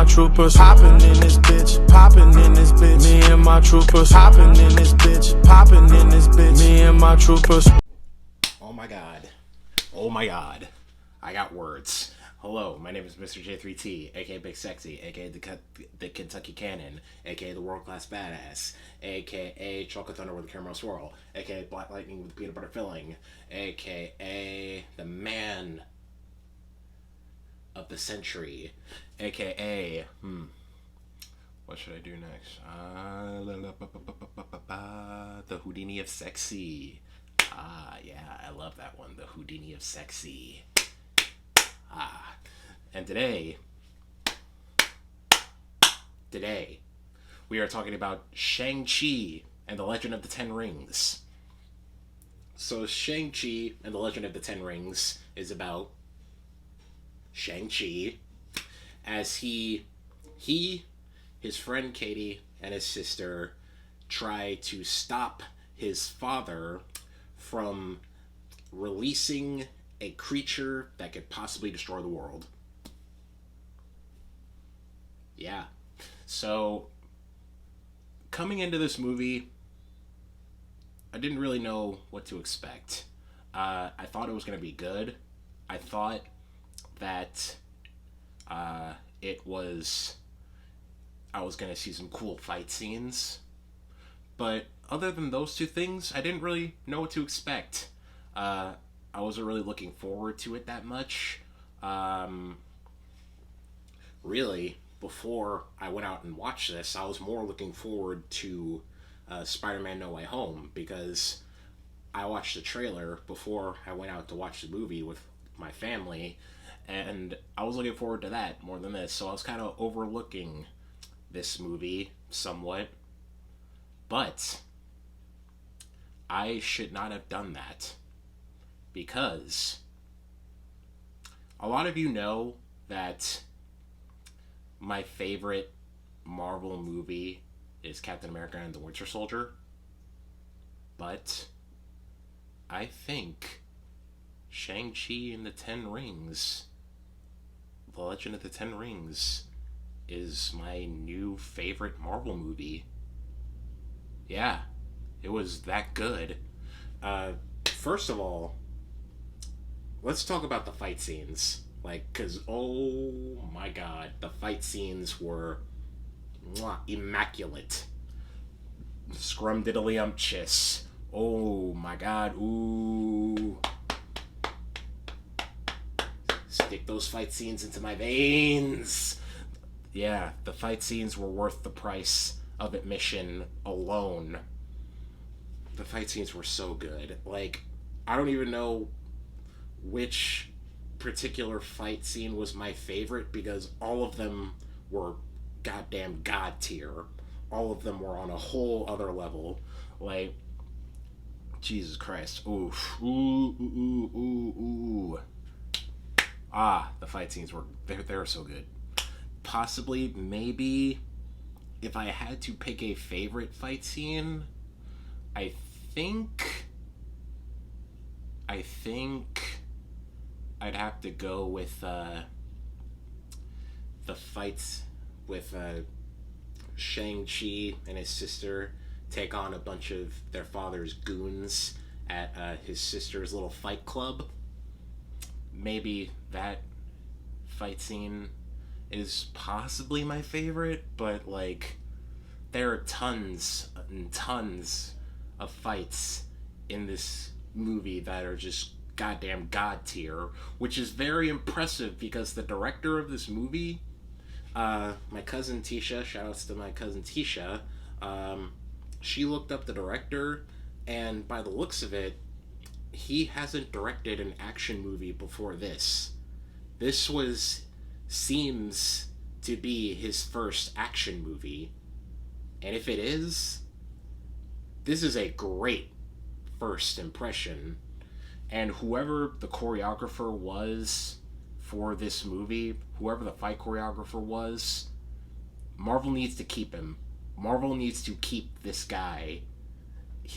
my troopers popping in this bitch, popping in this bitch. Me and my troopers popping in this bitch, popping in this bitch. Me and my troopers. Oh my god. Oh my god. I got words. Hello, my name is Mr. J3T, aka Big Sexy, aka the Kentucky Cannon, aka the World Class Badass, aka Chocolate Thunder with a Caramel Swirl, aka Black Lightning with peanut butter filling, aka the man of the century, aka what should I do next? The Houdini of Sexy. Yeah, I love that one. The Houdini of Sexy. And today, we are talking about Shang Chi and the Legend of the Ten Rings. So Shang Chi and the Legend of the Ten Rings is about Shang Chi as his friend Katie and his sister try to stop his father from releasing a creature that could possibly destroy the world. Yeah. So, coming into this movie, I didn't really know what to expect. I thought it was going to be good. I thought that I was going to see some cool fight scenes. But other than those two things, I didn't really know what to expect. I wasn't really looking forward to it that much. Really, before I went out and watched this, I was more looking forward to Spider-Man No Way Home, because I watched the trailer before I went out to watch the movie with my family, and I was looking forward to that more than this, so I was kind of overlooking this movie somewhat. But I should not have done that, because a lot of you know that my favorite Marvel movie is Captain America and the Winter Soldier. But I think Shang-Chi and the Ten Rings, The Legend of the Ten Rings, is my new favorite Marvel movie. Yeah, it was that good. First of all, let's talk about the fight scenes. Because, oh my god, the fight scenes were immaculate. Scrumdiddlyumptious. Oh my god, ooh. Stick those fight scenes into my veins. Yeah, the fight scenes were worth the price of admission alone. The fight scenes were so good. I don't even know which particular fight scene was my favorite, because all of them were goddamn god tier. All of them were on a whole other level. Jesus Christ. Oof. Ooh. The fight scenes were, they were so good. Possibly, maybe, if I had to pick a favorite fight scene, I think I'd have to go with the fights with Shang-Chi and his sister take on a bunch of their father's goons at his sister's little fight club. Maybe that fight scene is possibly my favorite, but there are tons and tons of fights in this movie that are just goddamn god tier, which is very impressive, because the director of this movie, my cousin Tisha, shoutouts to my cousin Tisha, she looked up the director, and by the looks of it, he hasn't directed an action movie before this. This seems to be his first action movie, and if it is, this is a great first impression. And whoever the choreographer was for this movie, whoever the fight choreographer was, Marvel needs to keep him. Marvel needs to keep this guy.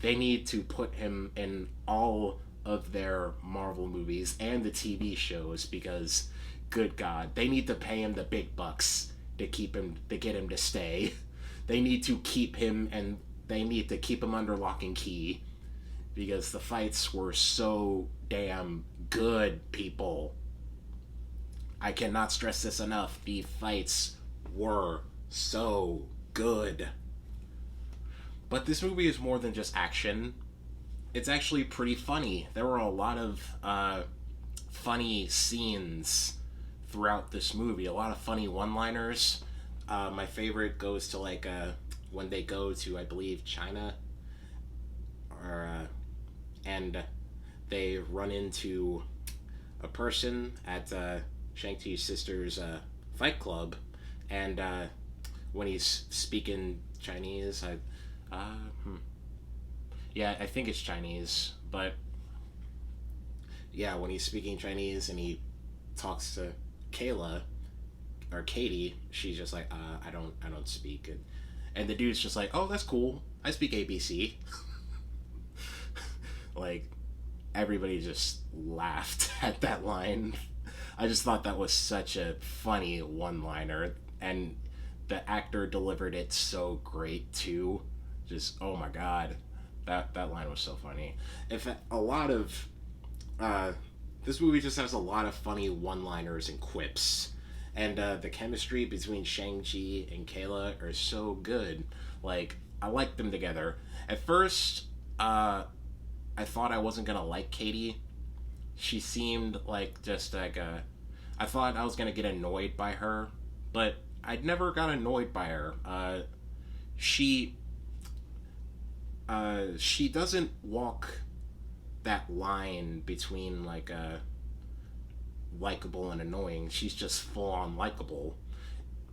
They need to put him in all of their Marvel movies and the TV shows, because, good God, they need to pay him the big bucks. to get him to stay. They need to keep him, and they need to keep him under lock and key because the fights were so damn good, people. I cannot stress this enough. The fights were so good. But this movie is more than just action. It's actually pretty funny. There were a lot of funny scenes throughout this movie. A lot of funny one-liners. My favorite goes to like when they go to, I believe, China, and they run into a person at Shang Chi's sister's fight club, and when he's speaking Chinese, yeah, I think it's Chinese, but yeah, when he's speaking Chinese and he talks to Kayla or Katie, she's just like, I don't speak, and the dude's just like, oh, that's cool, I speak ABC. Like, everybody just laughed at that line. I just thought that was such a funny one-liner, and the actor delivered it so great too. Just, oh my god, that line was so funny. In fact, a lot of this movie just has a lot of funny one-liners and quips, and the chemistry between Shang-Chi and Kayla are so good. Like, I like them together. At first, I thought I wasn't gonna like Katie. She seemed like just like I thought I was gonna get annoyed by her, but I never got annoyed by her. She doesn't walk that line between like likable and annoying. She's just full on likable.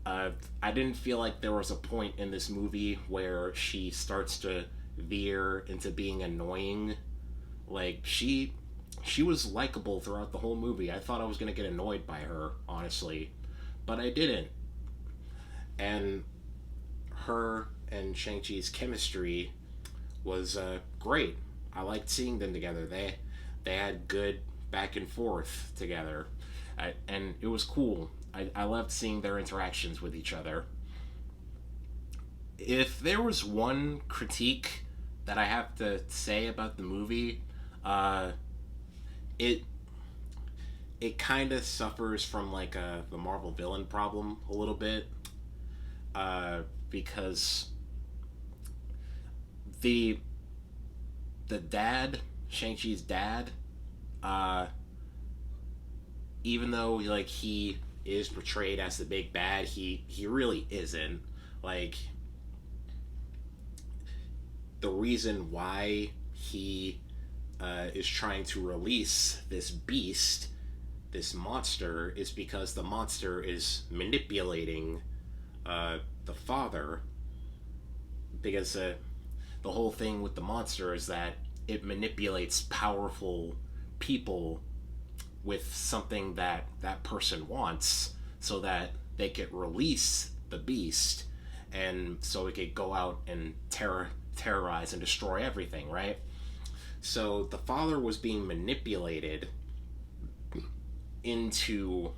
I didn't feel like there was a point in this movie where she starts to veer into being annoying. Like, she was likable throughout the whole movie. I thought I was gonna get annoyed by her, honestly, but I didn't. And her and Shang-Chi's chemistry was great. I liked seeing them together. They had good back and forth together, and it was cool. I loved seeing their interactions with each other. If there was one critique that I have to say about the movie, it kind of suffers from like the Marvel villain problem a little bit, because the dad, Shang-Chi's dad, even though like he is portrayed as the big bad, he really isn't. Like, the reason why he is trying to release this beast, this monster, is because the monster is manipulating the father. Because the whole thing with the monster is that it manipulates powerful people with something that person wants, so that they could release the beast, and so it could go out and terrorize and destroy everything, right? So the father was being manipulated into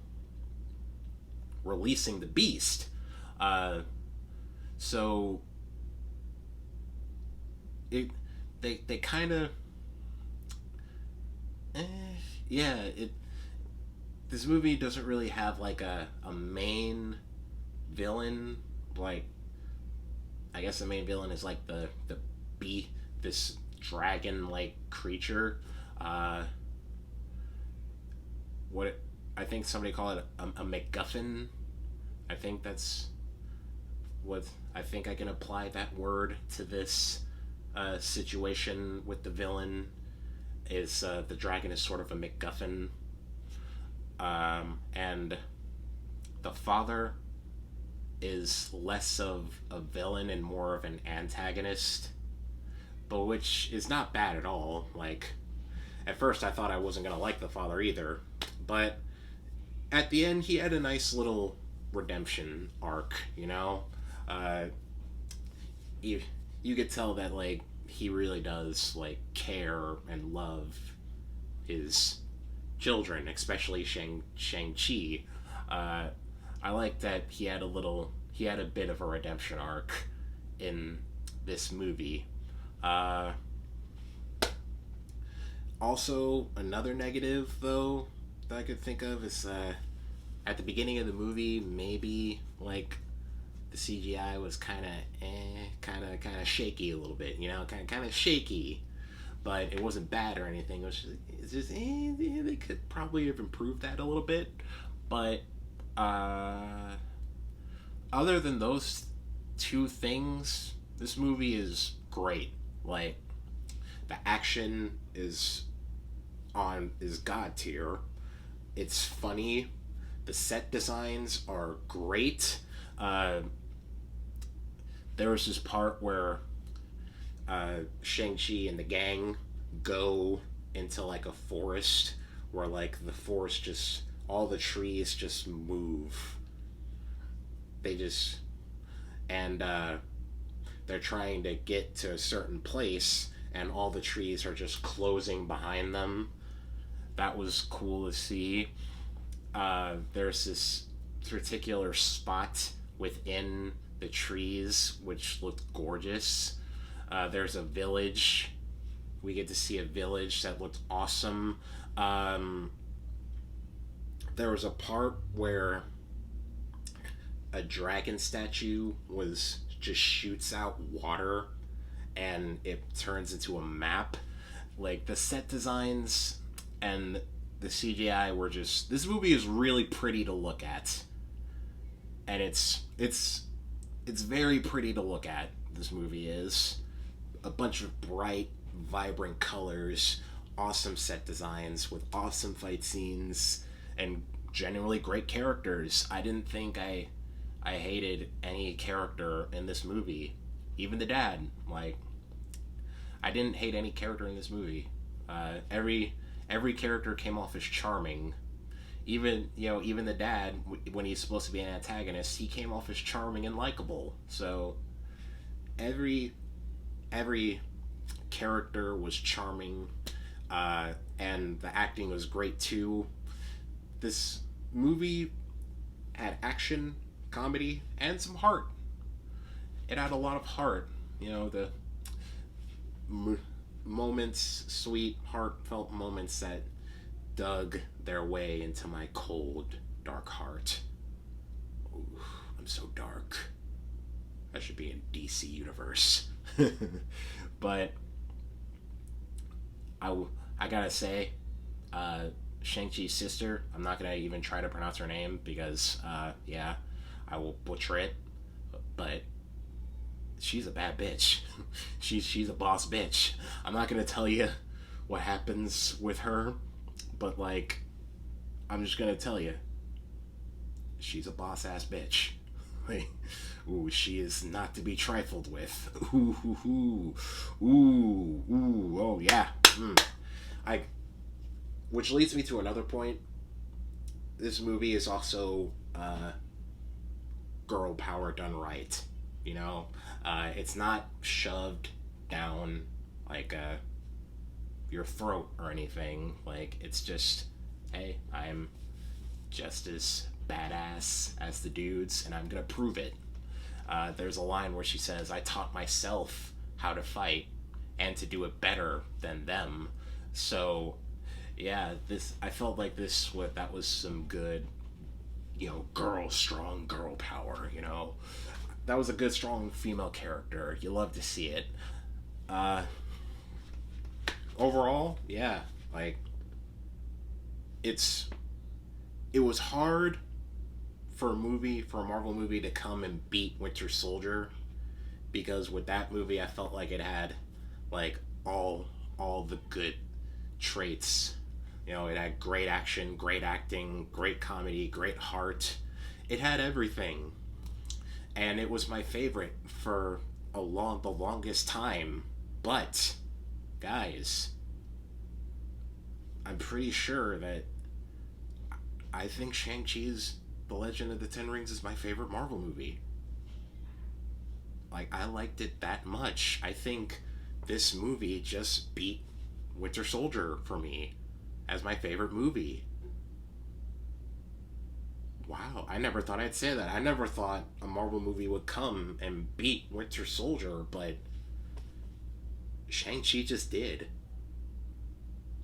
releasing the beast. So they kind of this movie doesn't really have like a main villain. Like, I guess the main villain is like the this dragon like creature. I think somebody called it a MacGuffin. I think that's what I think I can apply that word to this situation with the villain. Is the dragon is sort of a MacGuffin, and the father is less of a villain and more of an antagonist, but which is not bad at all. Like, at first I thought I wasn't gonna like the father either, but at the end he had a nice little redemption arc, you know? You could tell that, like, he really does, like, care and love his children, especially Shang-Chi. I like that he had a bit of a redemption arc in this movie. Uh, Also, another negative though that I could think of is at the beginning of the movie, maybe like the CGI was kind of shaky a little bit, you know, kind of shaky, but it wasn't bad or anything. It's just they could probably have improved that a little bit, but uh, other than those two things, this movie is great. Like the action is god tier. It's funny. The set designs are great. Uh, there was this part where Shang Chi and the gang go into like a forest where like the forest just all the trees just move. They just and they're trying to get to a certain place and all the trees are just closing behind them. That was cool to see. There's this particular spot within the trees which looked gorgeous. There's a village. We get to see a village that looked awesome. There was a part where a dragon statue was just shoots out water and it turns into a map. Like the set designs and the CGI were just this movie is really pretty to look at. And it's very pretty to look at. This movie is a bunch of bright, vibrant colors, awesome set designs with awesome fight scenes and genuinely great characters. I didn't think I hated any character in this movie. Even the dad, like I didn't hate any character in this movie. Every character came off as charming. Even even the dad, when he's supposed to be an antagonist, he came off as charming and likable. So every character was charming, and the acting was great too. This movie had action, comedy, and some heart. It had a lot of heart. You know, the moments, sweet, heartfelt moments that dug their way into my cold, dark heart. Ooh, I'm so dark. I should be in DC Universe. But I gotta say, Shang-Chi's sister, I'm not gonna even try to pronounce her name because, yeah, I will butcher it, but she's a bad bitch. she's a boss bitch. I'm not gonna tell you what happens with her, but like, I'm just gonna tell you, she's a boss ass bitch. Like, ooh, she is not to be trifled with. Ooh, ooh, ooh, ooh, ooh. Oh yeah. Which leads me to another point. This movie is also girl power done right. You know, it's not shoved down like your throat or anything. Like, it's just, hey, I'm just as badass as the dudes, and I'm gonna prove it. There's a line where she says, "I taught myself how to fight and to do it better than them." So, yeah, I felt like that was some good, strong girl power. That was a good, strong female character. You love to see it. Overall, yeah, like it was hard for a Marvel movie to come and beat Winter Soldier, because with that movie I felt like it had like all the good traits. It had great action, great acting, great comedy, great heart. It had everything. And it was my favorite for the longest time. But guys, I'm pretty sure that I think Shang-Chi's The Legend of the Ten Rings is my favorite Marvel movie. Like, I liked it that much. I think this movie just beat Winter Soldier for me as my favorite movie. Wow, I never thought I'd say that. I never thought a Marvel movie would come and beat Winter Soldier, but Shang-Chi just did.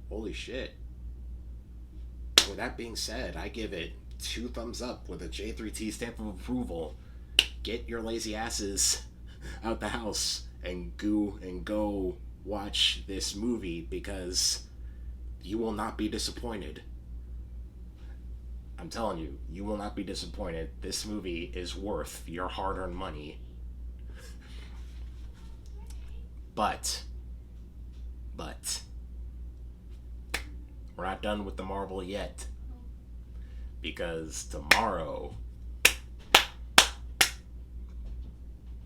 Holy shit. With that being said, I give it 2 thumbs up with a J3T stamp of approval. Get your lazy asses out the house and go watch this movie, because you will not be disappointed. I'm telling you, you will not be disappointed. This movie is worth your hard-earned money. But we're not done with the Marvel yet, because tomorrow,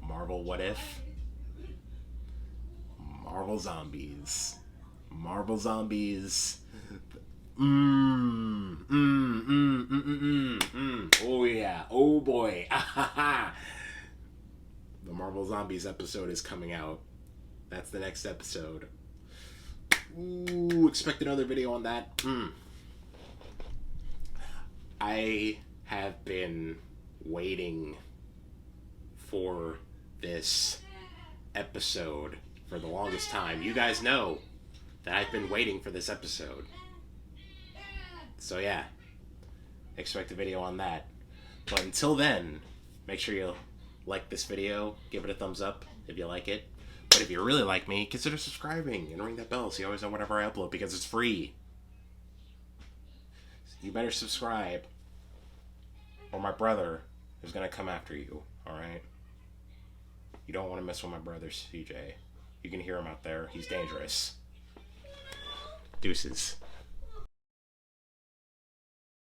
Marvel What If? Marvel Zombies. Marvel Zombies. Oh yeah. Oh boy. The Marvel Zombies episode is coming out. That's the next episode. Ooh, expect another video on that. I have been waiting for this episode for the longest time. You guys know that I've been waiting for this episode. So yeah, expect a video on that. But until then, make sure you like this video, give it a thumbs up if you like it. But if you really like me, consider subscribing and ring that bell so you always know whenever I upload, because it's free. You better subscribe, or my brother is going to come after you, alright? You don't want to mess with my brother, CJ. You can hear him out there. He's dangerous. Deuces.